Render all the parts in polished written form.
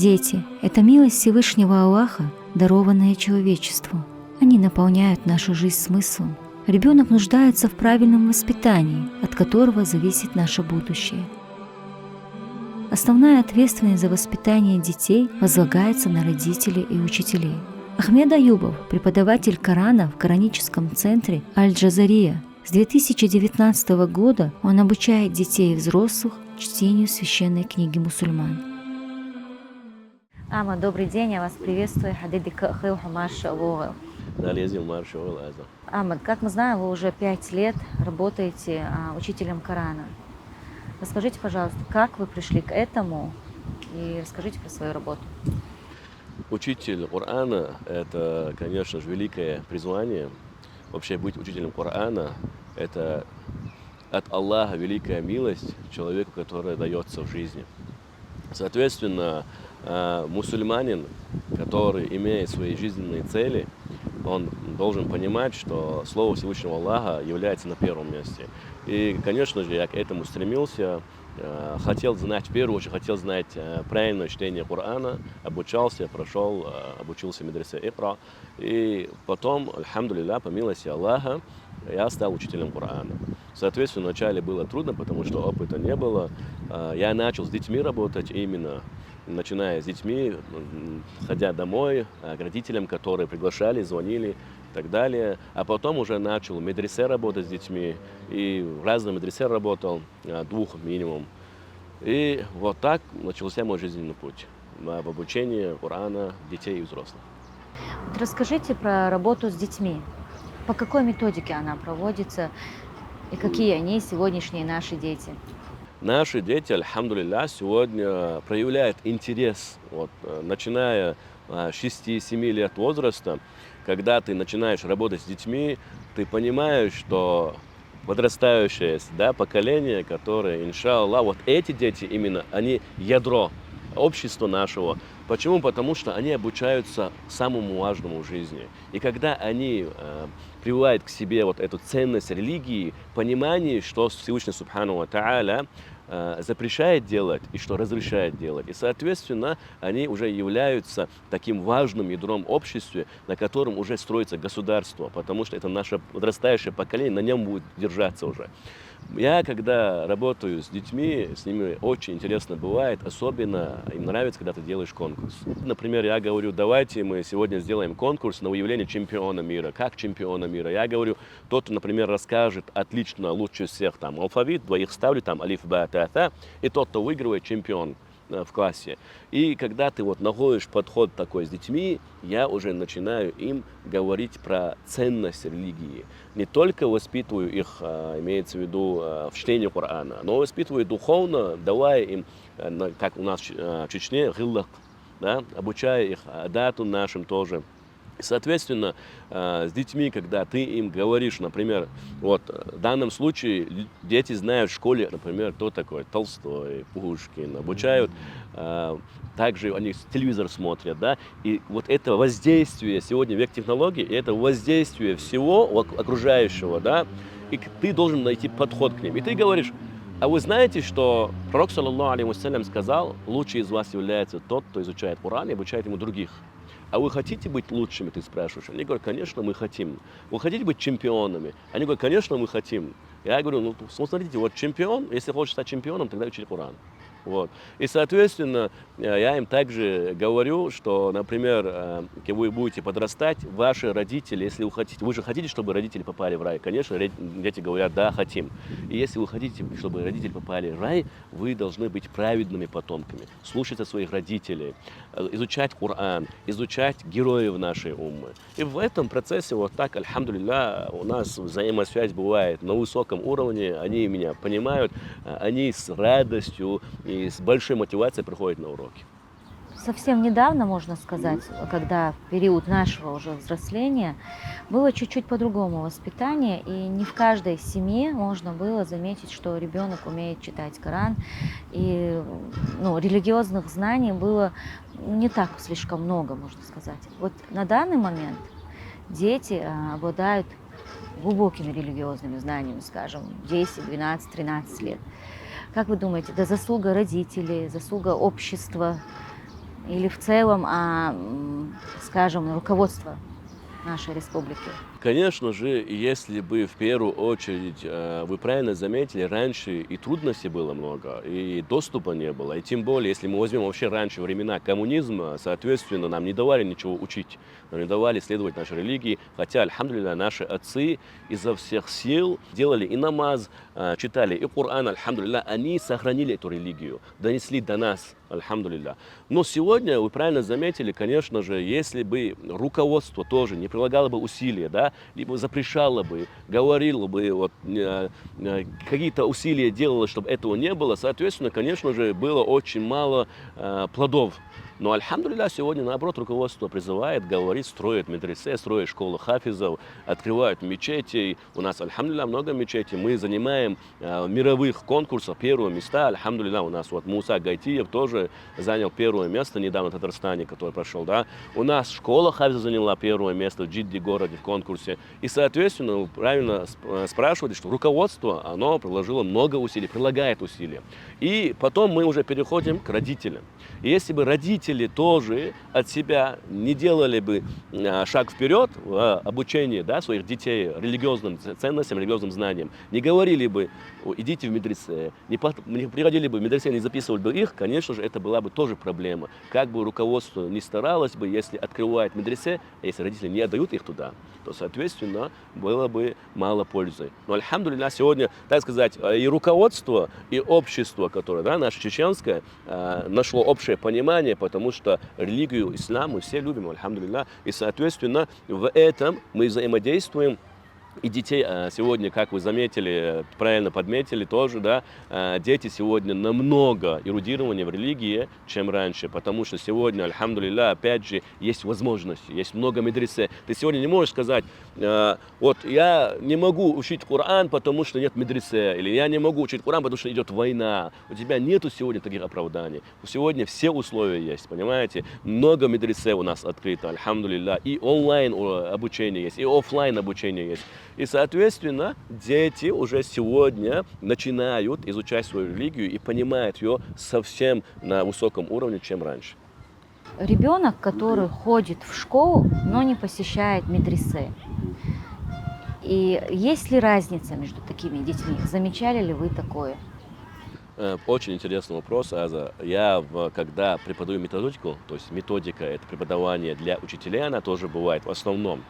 Дети – это милость Всевышнего Аллаха, дарованная человечеству. Они наполняют нашу жизнь смыслом. Ребенок нуждается в правильном воспитании, от которого зависит наше будущее. Основная ответственность за воспитание детей возлагается на родителей и учителей. Ахмед Аюбов, преподаватель Корана в Кораническом центре Аль-Джазария. С 2019 года он обучает детей и взрослых чтению священной книги мусульман. Ама, добрый день, я вас приветствую. Амад, как мы знаем, вы уже 5 лет работаете учителем Корана. Расскажите, пожалуйста, как вы пришли к этому и расскажите про свою работу. Учитель Корана – это, конечно же, великое призвание. Вообще быть учителем Корана – это от Аллаха великая милость человеку, которая дается в жизни. Соответственно, мусульманин, который имеет свои жизненные цели, он должен понимать, что Слово Всевышнего Аллаха является на первом месте. И, конечно же, я к этому стремился. Хотел знать, в первую очередь, хотел знать правильное чтение Корана, обучился, обучился в медресе Икра. И потом, альхамдулилля, по милости Аллаха, я стал учителем Корана. Соответственно, вначале было трудно, потому что опыта не было. Я начал с детьми работать именно, начиная с детьми, ходя домой, к родителям, которые приглашали, звонили и так далее. А потом уже начал в медресе работать с детьми. И в разном медресе работал, 2 минимум. И вот так начался мой жизненный путь в обучении Корана детей и взрослых. Расскажите про работу с детьми. По какой методике она проводится и какие они сегодняшние наши дети? Наши дети, альхамдулилля, сегодня проявляют интерес, начиная с 6-7 лет возраста. Когда ты начинаешь работать с детьми, ты понимаешь, что подрастающее поколение, которое, иншаллах, вот эти дети именно, они ядро общества нашего. Почему? Потому что они обучаются самому важному в жизни. И когда они прививают к себе вот эту ценность религии, понимание, что Всевышний Субхану ва Тааля запрещает делать и что разрешает делать. И, соответственно, они уже являются таким важным ядром общества, на котором уже строится государство, потому что это наше подрастающее поколение, на нем будет держаться уже. Я, когда работаю с детьми, с ними очень интересно бывает, особенно им нравится, когда ты делаешь конкурс. Например, я говорю, давайте мы сегодня сделаем конкурс на выявление чемпиона мира. Как чемпиона мира? Я говорю, тот, например, расскажет отлично, лучше всех там алфавит, двоих ставлю, там алиф, ба, та, та, и тот, кто выигрывает, чемпион в классе. И когда ты находишь подход такой с детьми, я уже начинаю им говорить про ценность религии. Не только воспитываю их, имеется в виду в чтении Корана, но воспитываю духовно, давая им, как у нас в Чечне, гиллак, да, обучая их адату нашим тоже. Соответственно, с детьми, когда ты им говоришь, например, в данном случае дети знают в школе, например, кто такой Толстой, Пушкин, обучают, также они телевизор смотрят, да, и вот это воздействие, сегодня век технологий, это воздействие всего окружающего, да, и ты должен найти подход к ним. И ты говоришь, а вы знаете, что пророк, саллаллаху алейхи вассалям, сказал, лучший из вас является тот, кто изучает Коран и обучает ему других. А вы хотите быть лучшими, ты спрашиваешь? Они говорят, конечно, мы хотим. Вы хотите быть чемпионами? Они говорят, конечно, мы хотим. Я говорю, смотрите, чемпион, если хочешь стать чемпионом, тогда учите Коран. И, соответственно, я им также говорю, что, например, когда вы будете подрастать, ваши родители, если вы же хотите, чтобы родители попали в рай, конечно, дети говорят, да, хотим. И если вы хотите, чтобы родители попали в рай, вы должны быть праведными потомками, слушаться своих родителей, изучать Коран, изучать героев нашей уммы. И в этом процессе так, альхамдулилля, у нас взаимосвязь бывает на высоком уровне, они меня понимают, они с радостью и с большой мотивацией приходят на уроки. Совсем недавно, можно сказать, когда в период нашего уже взросления, было чуть-чуть по-другому воспитание, и не в каждой семье можно было заметить, что ребенок умеет читать Коран, и религиозных знаний было не так слишком много, можно сказать. На данный момент дети обладают глубокими религиозными знаниями, скажем, 10, 12, 13 лет. Как вы думаете, это заслуга родителей, заслуга общества? или в целом скажем, руководство нашей республики? Конечно же, если бы в первую очередь, вы правильно заметили, раньше и трудностей было много, и доступа не было. И тем более, если мы возьмем вообще раньше времена коммунизма, соответственно, нам не давали ничего учить, нам не давали следовать нашей религии. Хотя, альхамдулилля, наши отцы изо всех сил делали и намаз, читали и Коран, альхамдулилля, они сохранили эту религию, донесли до нас, альхамдулилля. Но сегодня, вы правильно заметили, конечно же, если бы руководство тоже не прилагало бы усилия, да, либо запрещало бы, говорило бы, вот, какие-то усилия делало, чтобы этого не было, соответственно, конечно же, было очень мало плодов. Но, альхамдулилля, сегодня, наоборот, руководство призывает, говорит, строит медресе, строит школу хафизов, открывают мечети. У нас, альхамдулилля, много мечетей. Мы занимаем мировых конкурсов первые места. Альхамдулилля, у нас вот Муса Гайтиев тоже занял первое место недавно в Татарстане, который прошел. Да? У нас школа хафиза заняла первое место в Джидде городе в конкурсе. И, соответственно, вы правильно спрашиваете, что руководство, оно приложило много усилий, прилагает усилия. И потом мы уже переходим к родителям. И если бы родители тоже от себя не делали бы шаг вперед в обучении, да, своих детей религиозным ценностям, религиозным знаниям, не говорили бы, идите в медресе, не приходили бы в медресе, не записывали бы их, конечно же, это была бы тоже проблема. Как бы руководство не старалось бы, если открывает медресе, а если родители не отдают их туда, то, соответственно, было бы мало пользы. Но, альхамдулилля, сегодня, так сказать, и руководство, и общество, которое, да, наше чеченское, нашло общее понимание, потому что религию ислам мы все любим, альхамдулилля, и, соответственно, в этом мы взаимодействуем. И детей сегодня, как вы заметили, правильно подметили тоже, да, дети сегодня намного эрудированы в религии, чем раньше, потому что сегодня, альхамдулилля, опять же, есть возможности, есть много медресе. Ты сегодня не можешь сказать, вот я не могу учить Коран, потому что нет медресе, или я не могу учить Коран, потому что идет война. У тебя нету сегодня таких оправданий. Сегодня все условия есть, понимаете? Много медресе у нас открыто, альхамдулилля, и онлайн обучение есть, и офлайн обучение есть. И, соответственно, дети уже сегодня начинают изучать свою религию и понимают ее совсем на высоком уровне, чем раньше. Ребенок, который ходит в школу, но не посещает медресе. И есть ли разница между такими детьми? Замечали ли вы такое? Очень интересный вопрос, Аза. Я, когда преподаю методику, то есть методика – это преподавание для учителей, она тоже бывает в основном.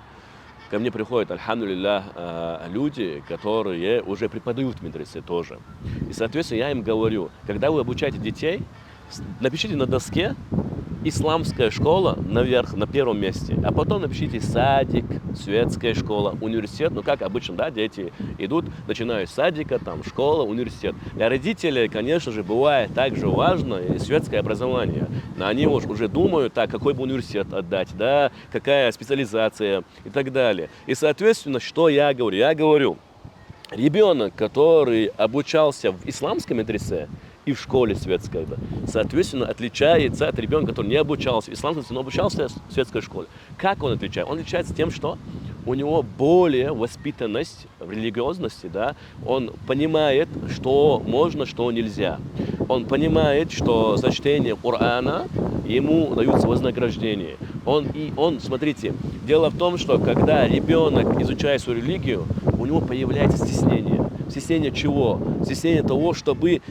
Ко мне приходят, альхамдулилля, люди, которые уже преподают в медресе тоже. И, соответственно, я им говорю, когда вы обучаете детей, напишите на доске «Исламская школа» наверх, на первом месте, а потом напишите «Садик», «Светская школа», «Университет». Ну, как обычно, да, дети идут, начинают с садика, там, школа, университет. Для родителей, конечно же, бывает также важно и светское образование. Они уже думают, так, какой бы университет отдать, да, какая специализация и так далее. И, соответственно, что я говорю? Я говорю, ребенок, который обучался в исламском медресе, и в школе светской, соответственно, отличается от ребенка, который не обучался в исламском, но обучался в светской школе. Как он отличается? Он отличается тем, что у него более воспитанность в религиозности, да? Он понимает, что можно, что нельзя. Он понимает, что за чтение Корана ему даются вознаграждения. Смотрите, дело в том, что когда ребенок изучает свою религию, у него появляется стеснение. Стеснение чего? Стеснение того, чтобы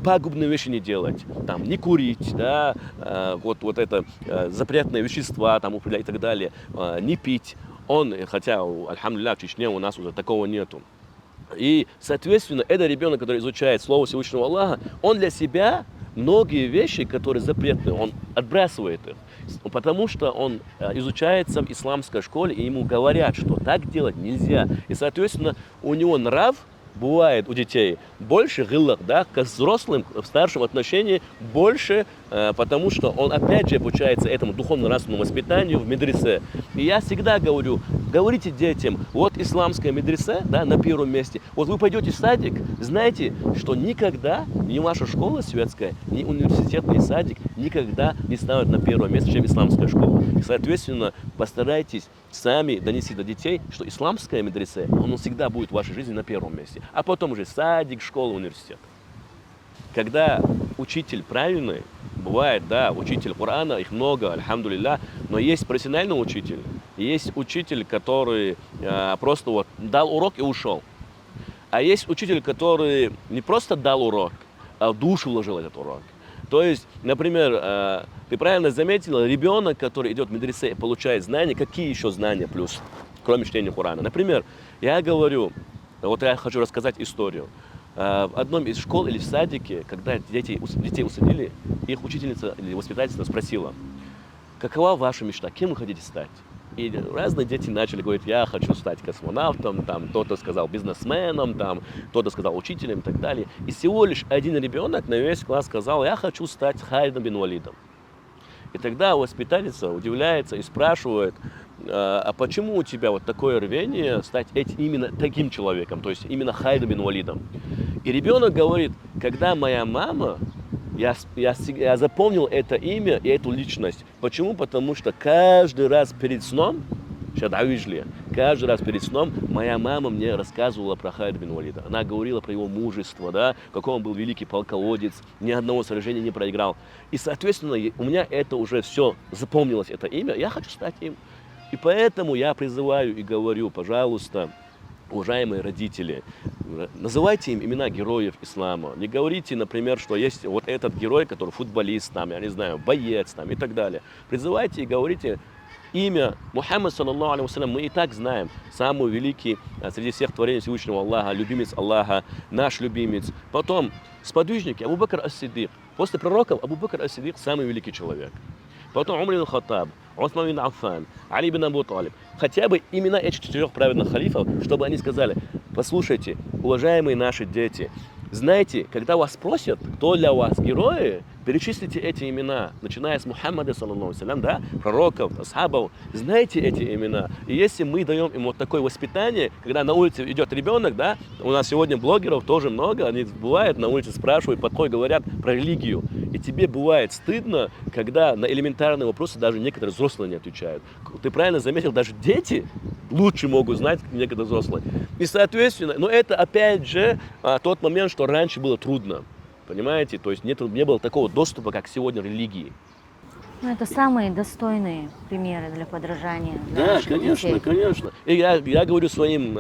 пагубные вещи не делать, там, не курить, да, вот это запретные вещества там, употреблять и так далее, не пить. Хотя, альхамдулилля, в Чечне у нас уже такого нету. И, соответственно, это ребенок, который изучает Слово Всевышнего Аллаха, он для себя многие вещи, которые запретные, он отбрасывает их. Потому что он изучается в исламской школе, и ему говорят, что так делать нельзя. И, соответственно, у него нрав бывает у детей больше гиллах, да, к взрослым в старшем отношении больше, потому что он опять же обучается этому духовно-нравственному воспитанию в медресе. И я всегда говорю, говорите детям, вот исламская медресе, да, на первом месте, вот вы пойдете в садик, знаете, что никогда ни ваша школа светская, ни университет, ни садик никогда не ставят на первое место, чем исламская школа. И, соответственно, постарайтесь сами донести до детей, что исламская медресе, оно всегда будет в вашей жизни на первом месте. А потом уже садик, школа, университет. Когда учитель правильный, бывает, да, учитель Корана, их много, альхамдулилля, но есть профессиональный учитель, есть учитель, который просто вот дал урок и ушел. А есть учитель, который не просто дал урок, а в душу вложил этот урок. То есть, например, ты правильно заметила, ребенок, который идет в медресе и получает знания, какие еще знания плюс, кроме чтения Корана? Например, я говорю, вот я хочу рассказать историю. В одном из школ или в садике, когда детей усадили, их учительница или воспитательница спросила: какова ваша мечта, кем вы хотите стать? И разные дети начали говорить: я хочу стать космонавтом, там кто-то сказал бизнесменом, там кто-то сказал учителем и так далее. И всего лишь один ребенок на весь класс сказал: я хочу стать Халидом бин Валидом. И тогда воспитательница удивляется и спрашивает: а почему у тебя вот такое рвение стать именно таким человеком, то есть именно Халидом бин Валидом? И ребенок говорит: когда моя мама, я запомнил это имя и эту личность. Почему? Потому что каждый раз перед сном, каждый раз перед сном моя мама мне рассказывала про Халида бин Валида. Она говорила про его мужество, да, какой он был великий полководец, ни одного сражения не проиграл. И, соответственно, у меня это уже все запомнилось, это имя, я хочу стать им. И поэтому я призываю и говорю: пожалуйста, уважаемые родители, называйте им имена героев ислама. Не говорите, например, что есть вот этот герой, который футболист, там, я не знаю, боец там, и так далее. Призывайте и говорите имя Мухаммад, саллаллаху алейхи вассалям, мы и так знаем. Самый великий среди всех творений Всевышнего Аллаха, любимец Аллаха, наш любимец. Потом сподвижники Абу Бакр ас-Сиддик. После пророков Абу Бакр ас-Сиддик самый великий человек. Потом Умар ибн Хаттаб, Усман бин Аффан, Али бин Абу Талиб. Хотя бы имена этих 4 праведных халифов, чтобы они сказали: послушайте, уважаемые наши дети, знаете, когда вас спросят, кто для вас герои, перечислите эти имена, начиная с Мухаммада, саллаллаху алейхи, да, пророков, асхабов, знаете эти имена. И если мы даем им вот такое воспитание, когда на улице идет ребенок, да, у нас сегодня блогеров тоже много, они бывают на улице, спрашивают, подходят, говорят про религию. И тебе бывает стыдно, когда на элементарные вопросы даже некоторые взрослые не отвечают. Ты правильно заметил, даже дети лучше могут знать, чем некоторые взрослые. И, соответственно, но это опять же тот момент, что раньше было трудно. Понимаете? То есть не было такого доступа, как сегодня, религии. Ну, это самые достойные примеры для подражания для Да, наших конечно, детей. конечно. И я говорю своим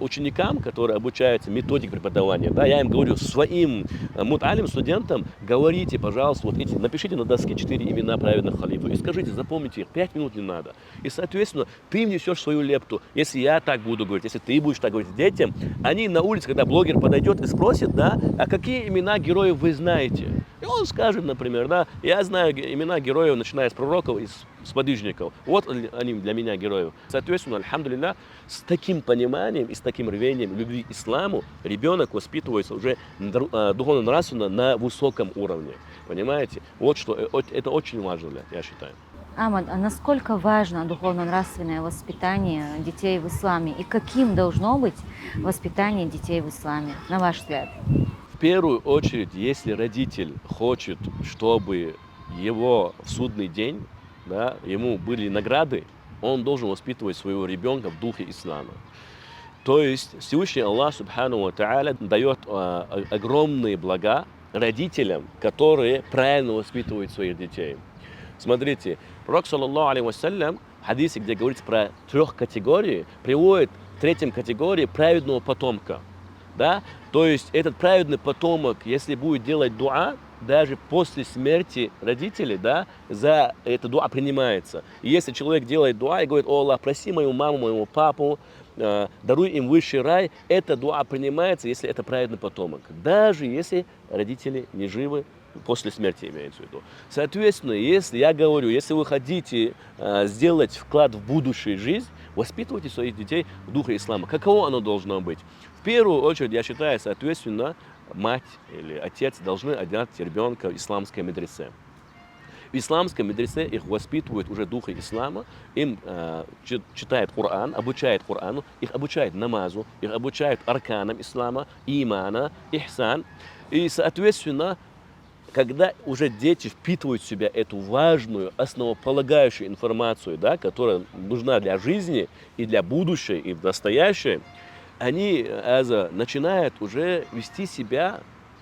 ученикам, которые обучаются методике преподавания, да, я им говорю, своим муталим, студентам, говорите, пожалуйста, вот эти, напишите на доске 4 имена праведных халифов и скажите, запомните их, 5 минут не надо. И, соответственно, ты внесешь свою лепту. Если я так буду говорить, если ты будешь так говорить детям, они на улице, когда блогер подойдет и спросит, да, а какие имена героев вы знаете? И он скажет, например, да, я знаю имена героев, начиная с пророков и с подвижников. Вот они для меня герои. Соответственно, альхамдулилля, с таким пониманием и с таким рвением любви к исламу ребенок воспитывается уже духовно-нравственно на высоком уровне. Понимаете? Вот что, это очень важно, я считаю. Амад, а насколько важно духовно-нравственное воспитание детей в исламе? И каким должно быть воспитание детей в исламе, на ваш взгляд? В первую очередь, если родитель хочет, чтобы его в судный день, да, ему были награды, он должен воспитывать своего ребенка в духе ислама. То есть Всевышний Аллах Субхану ва Тааля дает огромные блага родителям, которые правильно воспитывают своих детей. Смотрите, пророк, саллаллаху алейхи вассалям, в хадисе, где говорится про 3 категорий, приводит в 3 категории праведного потомка. Да? То есть этот праведный потомок, если будет делать дуа, даже после смерти родителей, да, за это дуа принимается. И если человек делает дуа и говорит: о Аллах, проси мою маму, моего папу, даруй им высший рай, это дуа принимается, если это праведный потомок. Даже если родители не живы, после смерти имеется в виду. Соответственно, если я говорю, если вы хотите сделать вклад в будущую жизнь, воспитывайте своих детей в духе ислама. Каково оно должно быть? В первую очередь, я считаю, соответственно, мать или отец должны отдать ребенка в исламской медресе. В исламском медресе их воспитывают уже духа ислама, им читают Коран, обучают Корану, их обучают намазу, их обучают арканам ислама, имана, ихсан. И, соответственно, когда уже дети впитывают в себя эту важную, основополагающую информацию, да, которая нужна для жизни и для будущего, и в настоящее, они начинают уже вести себя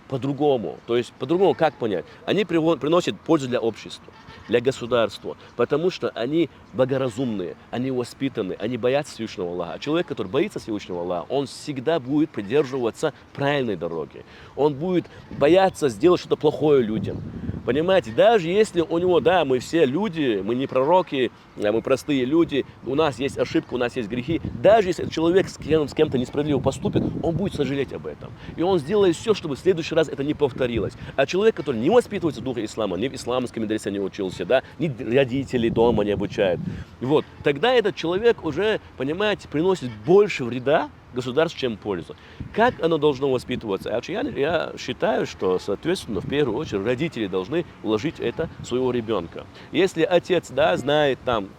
по-другому. То есть по-другому как понять? Они приносят пользу для общества, для государства, потому что они богоразумные, они воспитаны, они боятся Всевышнего Аллаха. А человек, который боится Всевышнего Аллаха, он всегда будет придерживаться правильной дороги. Он будет бояться сделать что-то плохое людям. Понимаете, даже если у него, да, мы все люди, мы не пророки, мы простые люди, у нас есть ошибка, у нас есть грехи, даже если человек с кем-то несправедливо поступит, он будет сожалеть об этом. И он сделает все, чтобы в следующий раз это не повторилось. А человек, который не воспитывается в духе ислама, ни в исламском медресе не учился, да, ни родители дома не обучают, вот, тогда этот человек уже, понимаете, приносит больше вреда государству, чем пользу. Как оно должно воспитываться? Я считаю, что, соответственно, в первую очередь родители должны вложить это в своего ребенка. Если отец, да, знает там,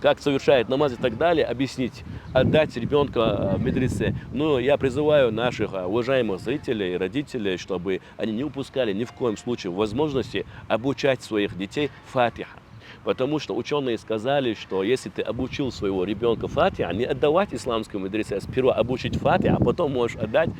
как совершает намаз и так далее, объяснить, отдать ребенка в медресе. Но я призываю наших уважаемых зрителей и родителей, чтобы они не упускали ни в коем случае возможности обучать своих детей фатиха. Потому что ученые сказали, что если ты обучил своего ребенка фатиха, не отдавать исламскому медресе, а сперва обучить фатиха, а потом можешь отдать.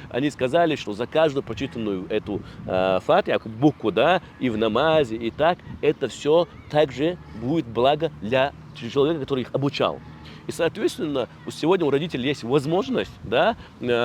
Они сказали, что за каждую прочитанную эту фатиху, букву, да, и в намазе, и так, это все также будет благо для человека, который их обучал. И, соответственно, сегодня у родителей есть возможность, да,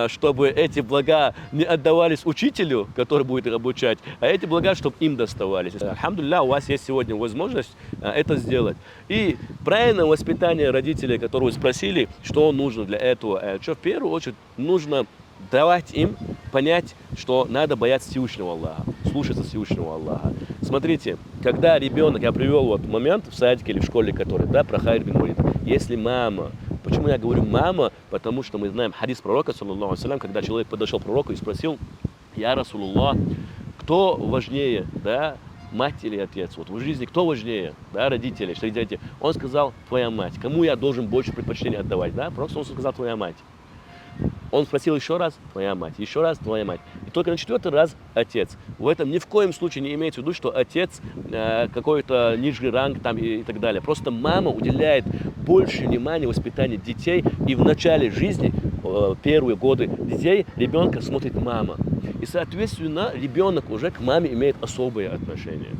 чтобы эти блага не отдавались учителю, который будет их обучать, а эти блага, чтобы им доставались. Альхамдулилля, у вас есть сегодня возможность это сделать. И правильное воспитание родителей, которые спросили, что нужно для этого, что в первую очередь нужно давать им понять, что надо бояться Всевышнего Аллаха, слушаться Всевышнего Аллаха. Смотрите, когда ребенок, я привел вот момент в садике или в школе, который, да, про хайр бин валид, если мама, почему я говорю мама, потому что мы знаем хадис пророка, саллаллаху алейхи, когда человек подошел к пророку и спросил: «Я Расулуллах, кто важнее, да, мать или отец? Вот в жизни кто важнее, да, родители, что дети?» Он сказал: «Твоя мать». Кому я должен больше предпочтения отдавать, да? Просто он сказал: «Твоя мать». Он спросил еще раз: «Твоя мать», еще раз: «Твоя мать». И только на четвертый раз: «Отец». В этом ни в коем случае не имеется в виду, что отец какой-то нижний ранг там и так далее. Просто мама уделяет больше внимания воспитанию детей, и в начале жизни, первые годы детей, ребенка смотрит мама. И, соответственно, ребенок уже к маме имеет особые отношения.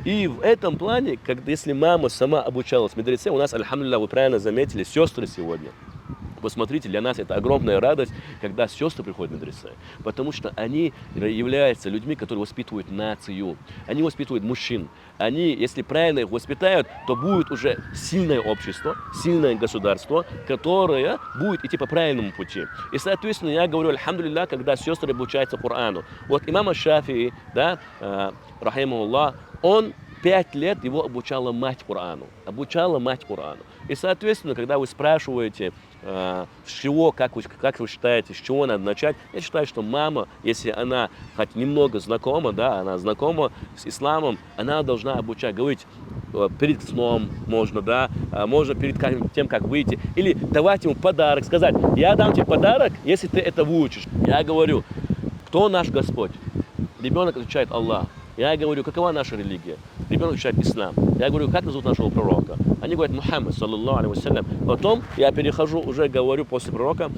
И в этом плане, если мама сама обучалась в медресе, у нас, альхамдулилля, вы правильно заметили, сестры сегодня. Посмотрите, для нас это огромная радость, когда сестры приходят в медресе, потому что они являются людьми, которые воспитывают нацию, они воспитывают мужчин. Они, если правильно их воспитают, то будет уже сильное общество, сильное государство, которое будет идти по правильному пути. И, соответственно, я говорю, альхамдулилля, когда сестры обучаются Корану. Вот имам Аш-Шафии, да, рахимахуллах, он 5 лет его обучала мать Корану. Обучала мать Корану. И, соответственно, когда вы спрашиваете, с чего, как вы считаете, с чего надо начать, я считаю, что мама, если она хоть немного знакома, да, она знакома с исламом, она должна обучать, говорить перед сном можно, да, можно перед тем, как выйти, или давать ему подарок, сказать: «Я дам тебе подарок, если ты это выучишь». Я говорю: «Кто наш Господь?» Ребенок отвечает: «Аллах». Я говорю: «Какова наша религия?» Ребенок отвечает: «Ислам». Я говорю: «Как зовут нашего пророка?» Они говорят: «Мухаммад, саллаллаху алейхи вассалям». Потом я перехожу, уже говорю после пророка: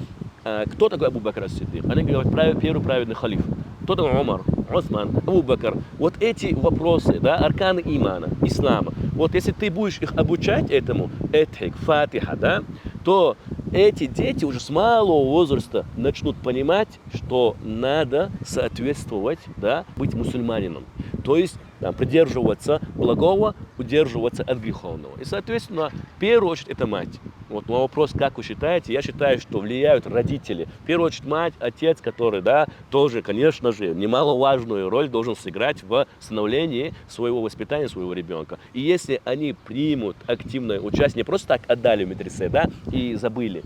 «Кто такой Абу Бакр ас-Сиддик?» Они говорят: «Первый праведный халиф». Кто такой Умар, Усман, Абу Бакр? Вот эти вопросы, да, арканы имана, ислама. Вот если ты будешь их обучать этому, этхик, фатиха, да, то эти дети уже с малого возраста начнут понимать, что надо соответствовать, да, быть мусульманином. То есть придерживаться благого, удерживаться от греховного. И, соответственно, в первую очередь это мать. Вот на вопрос, как вы считаете, я считаю, что влияют родители. В первую очередь мать, отец, который, да, тоже, конечно же, немаловажную роль должен сыграть в становлении своего воспитания, своего ребенка. И если они примут активное участие, не просто так отдали в медресе, да, и забыли.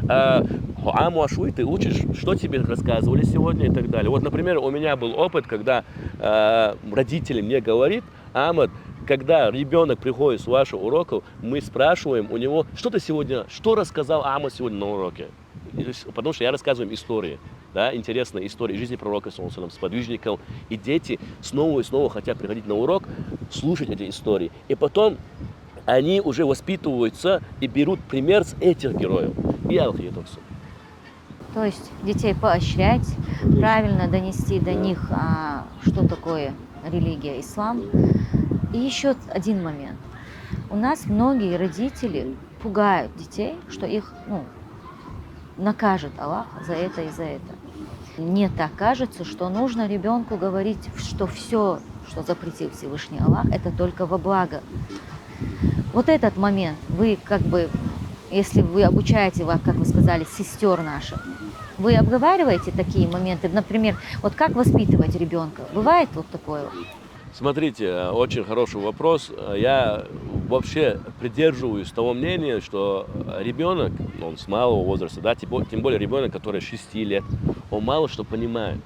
Аму Ашуй, ты учишь, что тебе рассказывали сегодня и так далее. Вот, например, у меня был опыт, когда родители мне говорят: «Ахмад, когда ребенок приходит с вашего урока, мы спрашиваем у него, что ты сегодня, что рассказал Ахмад сегодня на уроке?» Потому что я рассказываю им истории, да, интересные истории жизни пророка, сподвижников. И дети снова и снова хотят приходить на урок, слушать эти истории. И потом они уже воспитываются и берут пример с этих героев. И То есть детей поощрять, правильно донести до них, что такое религия ислам. И еще один момент. У нас многие родители пугают детей, что их накажет Аллах за это и за это. Мне так кажется, что нужно ребенку говорить, что все, что запретил Всевышний Аллах, это только во благо. Вот этот момент вы если вы обучаете, как вы сказали, сестер наших, вы обговариваете такие моменты, например, вот как воспитывать ребенка? Бывает вот такое? Смотрите, очень хороший вопрос. Я вообще придерживаюсь того мнения, что ребенок, он с малого возраста, да, тем более ребенок, который 6 лет, он мало что понимает.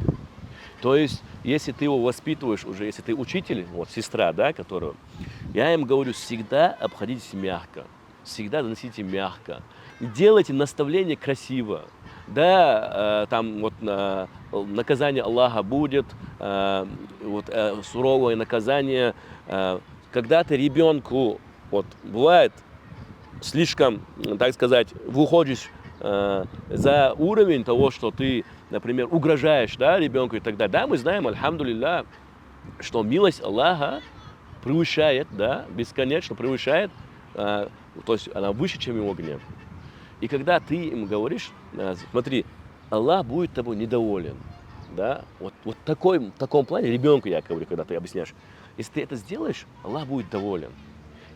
То есть, если ты его воспитываешь уже, если ты учитель, вот сестра, да, которую, я им говорю, всегда обходитесь мягко, всегда доносите мягко, делайте наставление красиво. Да, там вот наказание Аллаха будет, суровое наказание. Когда ты ребенку, вот бывает, слишком, так сказать, выходишь за уровень того, что ты, например, угрожаешь, да, ребенку и так далее. Да, мы знаем, альхамдулилля, что милость Аллаха превышает, да, бесконечно превышает, то есть она выше, чем его гнев. И когда ты им говоришь, смотри, Аллах будет тобой недоволен, да, вот в таком плане, ребенку я говорю, когда ты объясняешь, если ты это сделаешь, Аллах будет доволен.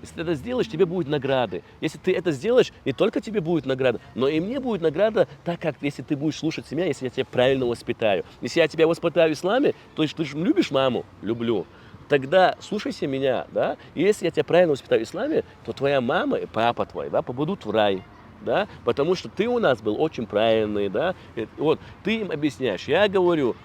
Если ты это сделаешь, тебе будет награды. Если ты это сделаешь, не только тебе будет награда, но и мне будет награда, так как если ты будешь слушать меня, если я тебя правильно воспитаю. Если я тебя воспитаю в исламе, то есть ты же любишь маму? Люблю. Тогда слушайся меня, да, и если я тебя правильно воспитаю в исламе, то твоя мама и папа твой, да, попадут в рай. Да, потому что ты у нас был очень правильный, да, вот, ты им объясняешь. Я говорю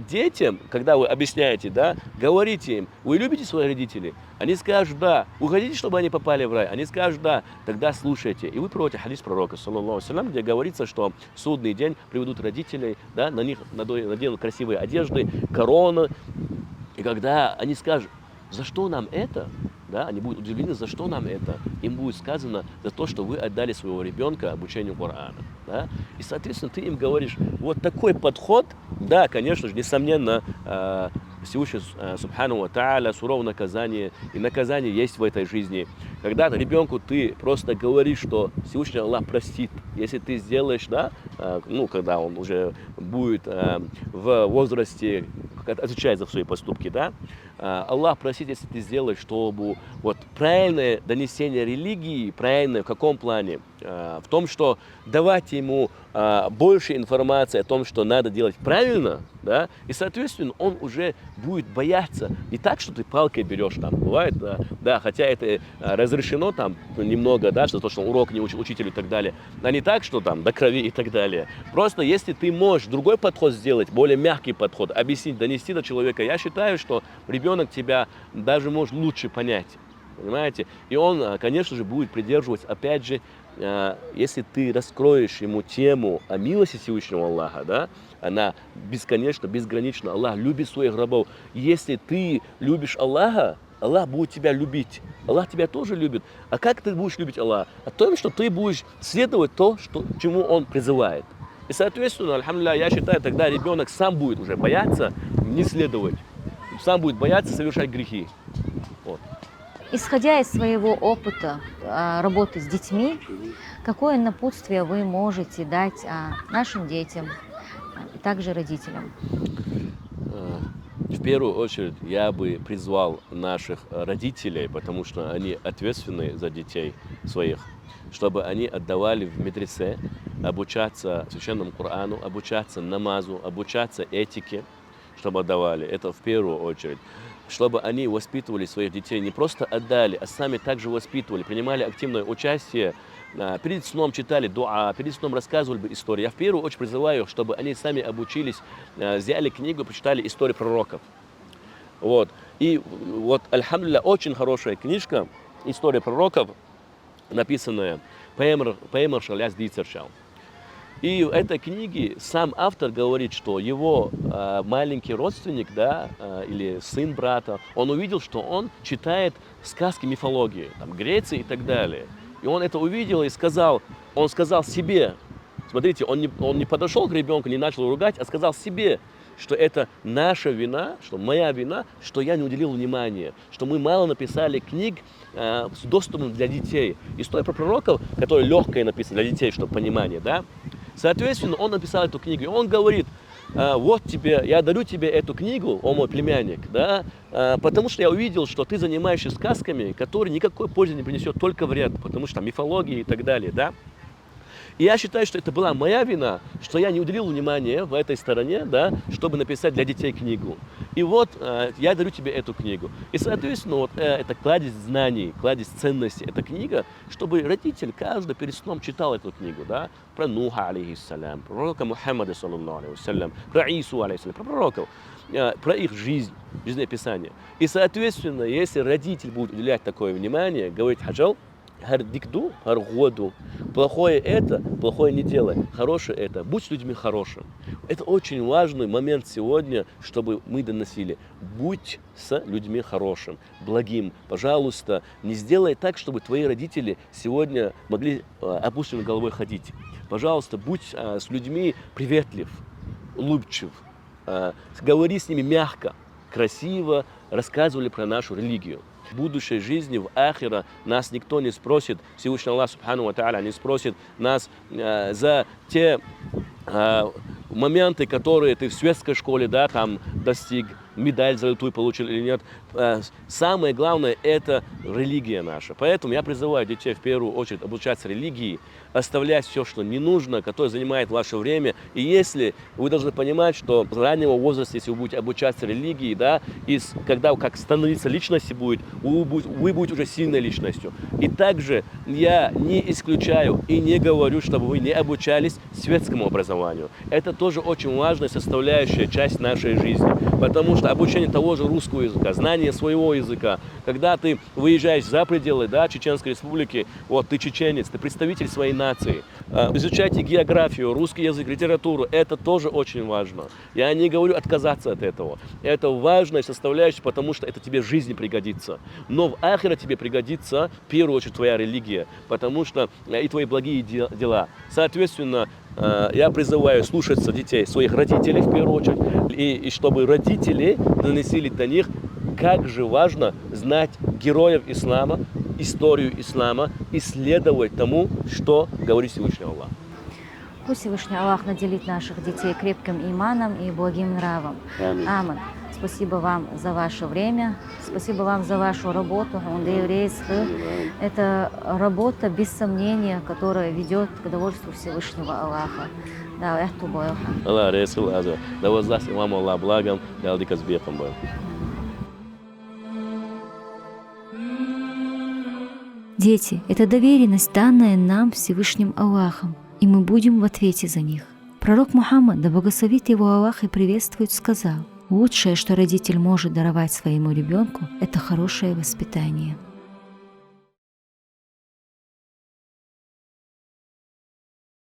детям, когда вы объясняете, да, говорите им, вы любите своих родителей? Они скажут, да. Вы хотите, чтобы они попали в рай? Они скажут, да. Тогда слушайте. И вы проводите хадис пророка, саллаллаху алейхи, где говорится, что в судный день приведут родителей, да, на них наденут красивые одежды, короны. И когда они скажут, за что нам это? Да, они будут удивлены, за что нам это. Им будет сказано за то, что вы отдали своего ребенка обучению Корана. Да? И, соответственно, ты им говоришь, вот такой подход, да, конечно же, несомненно, Всевышний Субхану ва Тааля, суровое наказание, и наказание есть в этой жизни. Когда ребенку ты просто говоришь, что Всевышний Аллах простит, если ты сделаешь, да, когда он уже будет в возрасте, отвечает за свои поступки, да, Аллах простит, если ты сделаешь, чтобы вот правильное донесение религии, правильное в каком плане? В том, что давать ему больше информации о том, что надо делать правильно, да, и, соответственно, он уже будет бояться. Не так, что ты палкой берешь, там, бывает, да, хотя это разрешено там немного, да, что то, что урок не учителю и так далее, а не так, что там до крови и так далее. Просто если ты можешь другой подход сделать, более мягкий подход, объяснить, донести до человека, я считаю, что ребенок тебя даже может лучше понять. Понимаете? И он, конечно же, будет придерживаться, опять же, если ты раскроешь ему тему о милости Всевышнего Аллаха, да, она бесконечна, безгранична. Аллах любит своих рабов. Если ты любишь Аллаха, Аллах будет тебя любить. Аллах тебя тоже любит. А как ты будешь любить Аллаха? О том, что ты будешь следовать то, чему Он призывает. И, соответственно, альхамдулилля, я считаю, тогда ребенок сам будет уже бояться не следовать. Сам будет бояться совершать грехи. Вот. Исходя из своего опыта работы с детьми, какое напутствие вы можете дать нашим детям и также родителям? В первую очередь я бы призвал наших родителей, потому что они ответственны за детей своих, чтобы они отдавали в медресе обучаться священному Корану, обучаться намазу, обучаться этике, чтобы отдавали. Это в первую очередь. Чтобы они воспитывали своих детей, не просто отдали, а сами также воспитывали, принимали активное участие, перед сном читали дуа, перед сном рассказывали бы истории. Я в первую очередь призываю их, чтобы они сами обучились, взяли книгу, прочитали истории пророков. Вот. И вот, альхамдулилля, очень хорошая книжка «История пророков», написанная Пеймер Шаляс Дицершал. И в этой книге сам автор говорит, что его маленький родственник, да, или сын брата, он увидел, что он читает сказки мифологии, там, Греции и так далее. И он это увидел и сказал, он сказал себе, Смотрите, он не подошел к ребенку, не начал ругать, а сказал себе, что это наша вина, что моя вина, что я не уделил внимания, что мы мало написали книг с доступом для детей. История про пророков, которая легкая написана для детей, чтобы понимание, да? Соответственно, он написал эту книгу, и он говорит: вот тебе, я дарю тебе эту книгу, о мой племянник, да, потому что я увидел, что ты занимаешься сказками, которые никакой пользы не принесет, только вред, потому что мифология и так далее, да. И я считаю, что это была моя вина, что я не уделил внимания в этой стороне, да, чтобы написать для детей книгу. И вот я дарю тебе эту книгу. И, соответственно, вот это кладезь знаний, кладезь ценностей, эта книга, чтобы родитель каждый перед сном читал эту книгу, да, про Нуха, алейхиссалям, про пророка Мухаммада, саллаллаху алейхи вассалям, про Ису, алейхиссалям, про пророков, про их жизнь, жизнеописание. И, соответственно, если родитель будет уделять такое внимание, говорить: хаджал, дикду, году. Плохое это, плохое не делай. Хорошее это. Будь с людьми хорошим. Это очень важный момент сегодня, чтобы мы доносили. Будь с людьми хорошим, благим. Пожалуйста, не сделай так, чтобы твои родители сегодня могли опущенной головой ходить. Пожалуйста, будь с людьми приветлив, улыбчив. Говори с ними мягко, красиво, рассказывали про нашу религию. В будущей жизни, в ахира, нас никто не спросит, Всевышний Аллах Субхану ва Тааля не спросит нас за те моменты, которые ты в светской школе, да, там достиг, медаль золотую получил или нет. Самое главное – это религия наша. Поэтому я призываю детей в первую очередь обучаться религии, оставлять все, что не нужно, которое занимает ваше время. И если вы должны понимать, что с раннего возраста, если вы будете обучаться религии, да, и когда как становиться личностью будет, вы будете уже сильной личностью. И также я не исключаю и не говорю, чтобы вы не обучались светскому образованию. Это тоже очень важная составляющая часть нашей жизни. Потому что обучение того же русского языка, знание своего языка, когда ты выезжаешь за пределы, да, Чеченской Республики, вот ты чеченец, ты представитель своей нации, изучайте географию, русский язык, литературу, это тоже очень важно. Я не говорю отказаться от этого. Это важная составляющая, потому что это тебе в жизни пригодится. Но в ахире тебе пригодится в первую очередь твоя религия, потому что и твои благие дела. Соответственно, я призываю слушаться детей, своих родителей в первую очередь, и чтобы родители доносили до них, как же важно знать героев ислама, историю ислама, и следовать тому, что говорит Всевышний Аллах. Пусть Всевышний Аллах наделит наших детей крепким иманом и благим нравом. Амин. Спасибо вам за ваше время, спасибо вам за вашу работу. Это работа, без сомнения, которая ведет к удовольствию Всевышнего Аллаха. Да, это было. Аллах, Ресул, Аза. Да воздаст вам Аллах благом, да алдика с беком был. Дети – это доверенность, данная нам Всевышним Аллахом, и мы будем в ответе за них. Пророк Мухаммад, да благословит его Аллах и приветствует, сказал: лучшее, что родитель может даровать своему ребенку, это хорошее воспитание.